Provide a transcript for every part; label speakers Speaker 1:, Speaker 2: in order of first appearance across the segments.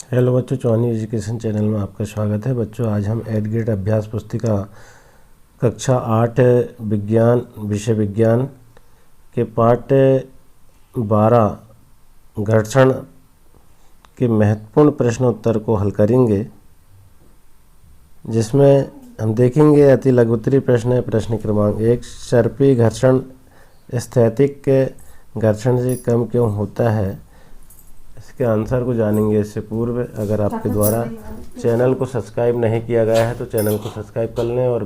Speaker 1: Hello बच्चों, चौहानी education channel में आपका स्वागत है। बच्चों, आज हम 8th ग्रेड अभ्यास पुस्तिका कक्षा 8 विज्ञान विषय विज्ञान के पाठ 12 घर्षण के महत्वपूर्ण प्रश्नोत्तर को हल करेंगे, जिसमें हम देखेंगे अति लघुत्तरी प्रश्न है। प्रश्न क्रमांक 1, सर्पी घर्षण स्थैतिक के घर्षण से कम क्यों होता है? इसके आंसर को जानेंगे। इससे पूर्व अगर आपके द्वारा चैनल को सब्सक्राइब नहीं किया गया है तो चैनल को सब्सक्राइब कर लें और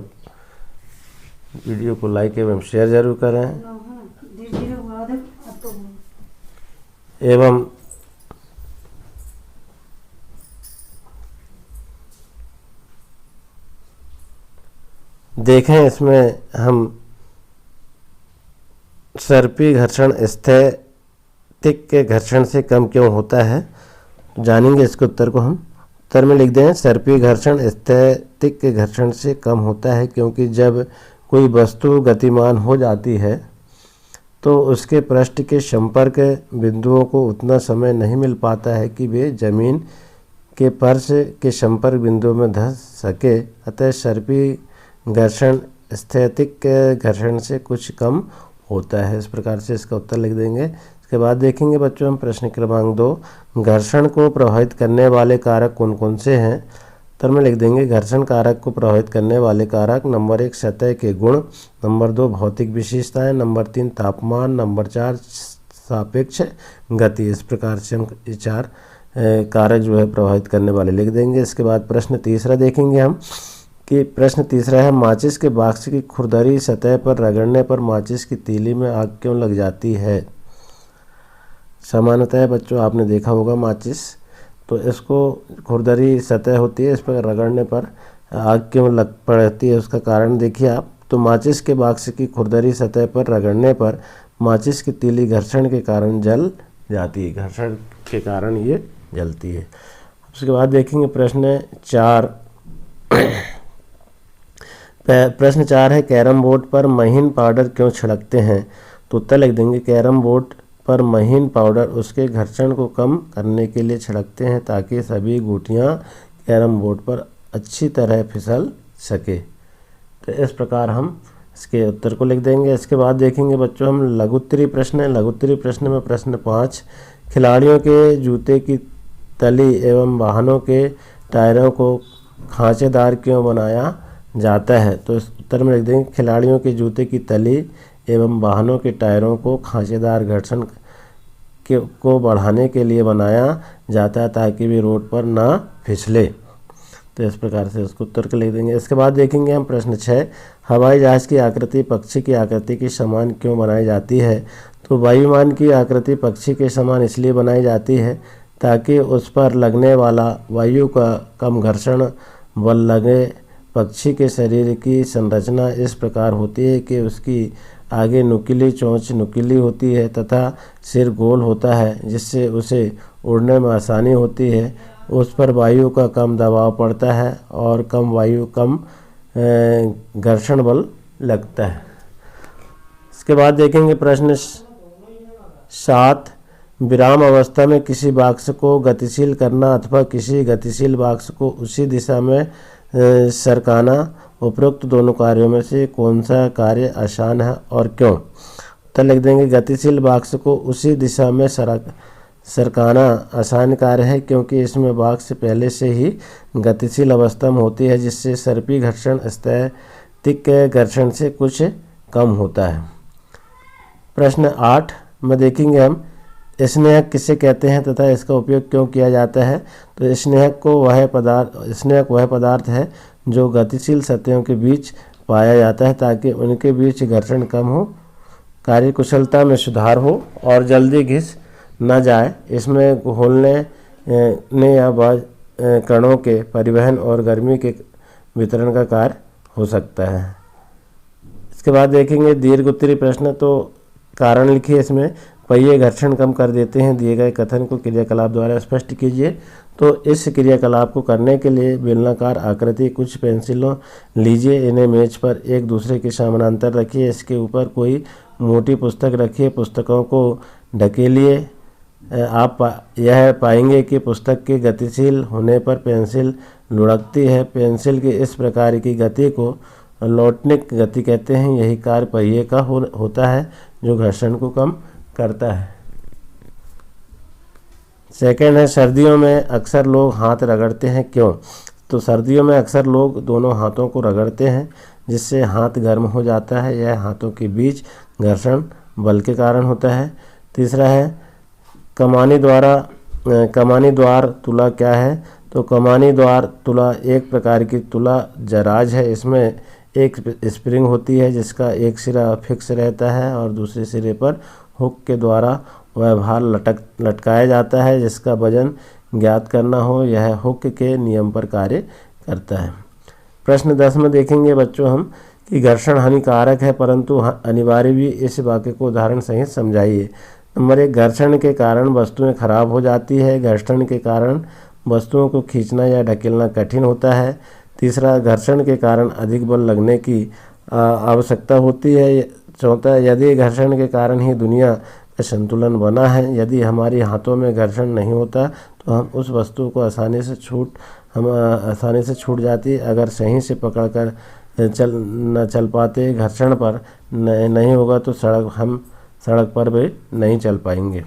Speaker 1: वीडियो को लाइक एवं शेयर जरूर करें एवं देखें इसमें हम सर्पी घर्षण स्थैतिक के घर्षण से कम क्यों होता है, तो जानेंगे इसके उत्तर को। हम उत्तर में लिख दें, सर्पी घर्षण स्थैतिक के घर्षण से कम होता है क्योंकि जब कोई वस्तु गतिमान हो जाती है तो उसके पृष्ठ के संपर्क बिंदुओं को उतना समय नहीं मिल पाता है कि वे जमीन के फर्श के संपर्क बिंदुओं में धंस सके। अतः सर्पी घर्षण स्थैतिक के घर्षण से कुछ कम होता है। इस प्रकार से इसका उत्तर लिख देंगे। इसके बाद देखेंगे बच्चों हम प्रश्न क्रमांक 2, घर्षण को प्रभावित करने वाले कारक कौन कौन से हैं? उत्तर में लिख देंगे, घर्षण कारक को प्रभावित करने वाले कारक नंबर 1 सतह के गुण, नंबर 2 भौतिक विशेषताएं, नंबर 3 तापमान, नंबर 4 सापेक्ष गति। इस प्रकार से हम ये 4 कारक जो है प्रभावित करने वाले लिख देंगे। इसके बाद प्रश्न तीसरा देखेंगे हम कि प्रश्न तीसरा है, माचिस के बाक्स की खुरदरी सतह पर रगड़ने पर माचिस की तीली में आग क्यों लग जाती है? सामान्यतः बच्चों आपने देखा होगा माचिस, तो इसको खुरदरी सतह होती है, इस पर रगड़ने पर आग क्यों लग पड़ती है, उसका कारण देखिए आप। तो माचिस के बाक्स की खुरदरी सतह पर रगड़ने पर माचिस की तीली घर्षण के कारण जल जाती है, घर्षण के कारण ये जलती है। उसके बाद देखेंगे प्रश्न 4 प्रश्न 4 है, कैरम बोर्ड पर महीन पाउडर क्यों छिड़कते हैं? तो उत्तर लिख देंगे, कैरम बोर्ड पर महीन पाउडर उसके घर्षण को कम करने के लिए छिड़कते हैं ताकि सभी गुटियां कैरम बोर्ड पर अच्छी तरह फिसल सके। तो इस प्रकार हम इसके उत्तर को लिख देंगे। इसके बाद देखेंगे बच्चों हम लघुत्तरी प्रश्न। लघुत्तरी प्रश्न में प्रश्न 5, खिलाड़ियों के जूते की तली एवं वाहनों के टायरों को खांचेदार क्यों बनाया जाता है? तो इस उत्तर में लिख देंगे, खिलाड़ियों के जूते की तली एवं वाहनों के टायरों को खांचेदार घर्षण को बढ़ाने के लिए बनाया जाता है ताकि वे रोड पर ना फिसले। तो इस प्रकार से उसको उत्तर को लिख देंगे। इसके बाद देखेंगे हम प्रश्न 6, हवाई जहाज की आकृति पक्षी की आकृति के समान क्यों बनाई जाती है? तो वायुयान की आकृति पक्षी के समान इसलिए बनाई जाती है ताकि उस पर लगने वाला वायु का कम घर्षण बल लगे। पक्षी के शरीर की संरचना इस प्रकार होती है कि उसकी आगे नुकीली चोंच नुकीली होती है तथा सिर गोल होता है, जिससे उसे उड़ने में आसानी होती है। उस पर वायु का कम दबाव पड़ता है और कम घर्षण बल लगता है। इसके बाद देखेंगे प्रश्न 7, विराम अवस्था में किसी बाक्स को गतिशील करना अथवा किसी गतिशील बाक्स को उसी दिशा में सरकाना, उपरोक्त दोनों कार्यों में से कौन सा कार्य आसान है और क्यों? तो लिख देंगे, गतिशील बाक्स को उसी दिशा में सरकाना आसान कार्य है क्योंकि इसमें बाक्स पहले से ही गतिशील अवस्था में होती है, जिससे सर्पी घर्षण स्थैतिक घर्षण से कुछ कम होता है। प्रश्न 8 में देखेंगे हम, स्नेहक किसे कहते हैं तथा इसका उपयोग क्यों किया जाता है? तो स्नेहक वह पदार्थ है जो गतिशील सतहों के बीच पाया जाता है ताकि उनके बीच घर्षण कम हो, कार्यकुशलता में सुधार हो और जल्दी घिस न जाए। इसमें घोलने या कणों के परिवहन और गर्मी के वितरण का कार्य हो सकता है। इसके बाद देखेंगे दीर्घ उत्तरी प्रश्न। तो कारण लिखिए इसमें, पहिए घर्षण कम कर देते हैं, दिए गए कथन को क्रियाकलाप द्वारा स्पष्ट कीजिए। तो इस क्रियाकलाप को करने के लिए बेलनाकार आकृति कुछ पेंसिलों लीजिए, इन्हें मेज पर एक दूसरे के समानांतर रखिए, इसके ऊपर कोई मोटी पुस्तक रखिए, पुस्तकों को ढकेलिए, यह पाएंगे कि पुस्तक के गतिशील होने पर पेंसिल लुढ़कती है। पेंसिल की इस प्रकार की गति को लौटनिक गति कहते हैं। यही कार्य पहिए का होता है जो घर्षण को कम करता है। सेकंड है, सर्दियों में अक्सर लोग हाथ रगड़ते हैं, क्यों? तो सर्दियों में अक्सर लोग दोनों हाथों को रगड़ते हैं जिससे हाथ गर्म हो जाता है। यह हाथों के बीच घर्षण बल के कारण होता है। तीसरा है, कमानी द्वार तुला क्या है? तो कमानी द्वार तुला एक प्रकार की तुला जराज है। इसमें एक स्प्रिंग होती है जिसका एक सिरा फिक्स रहता है और दूसरे सिरे पर हुक के द्वारा वह भार लटकाया जाता है जिसका वजन ज्ञात करना हो। यह हुक के नियम पर कार्य करता है। प्रश्न 10 में देखेंगे बच्चों हम कि घर्षण हानिकारक है परंतु अनिवार्य भी। इस वाक्य को उदाहरण सहित समझाइए। नंबर 1, घर्षण के कारण वस्तुएं खराब हो जाती है। घर्षण के कारण वस्तुओं को खींचना या ढकेलना कठिन होता है। तीसरा, घर्षण के कारण अधिक बल लगने की आवश्यकता होती है। चौथा, यदि घर्षण के कारण ही दुनिया का संतुलन बना है। यदि हमारे हाथों में घर्षण नहीं होता तो हम उस वस्तु को आसानी से छूट जाती। अगर सही से पकड़कर न चल पाते, घर्षण पर नहीं होगा तो हम सड़क पर भी नहीं चल पाएंगे।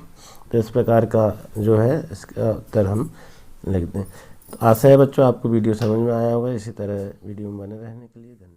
Speaker 1: तो इस प्रकार का जो है इसका उत्तर हम लिखते हैं। तो आशा है बच्चों आपको वीडियो समझ में आया होगा। इसी तरह वीडियो में बने रहने के लिए धन्यवाद।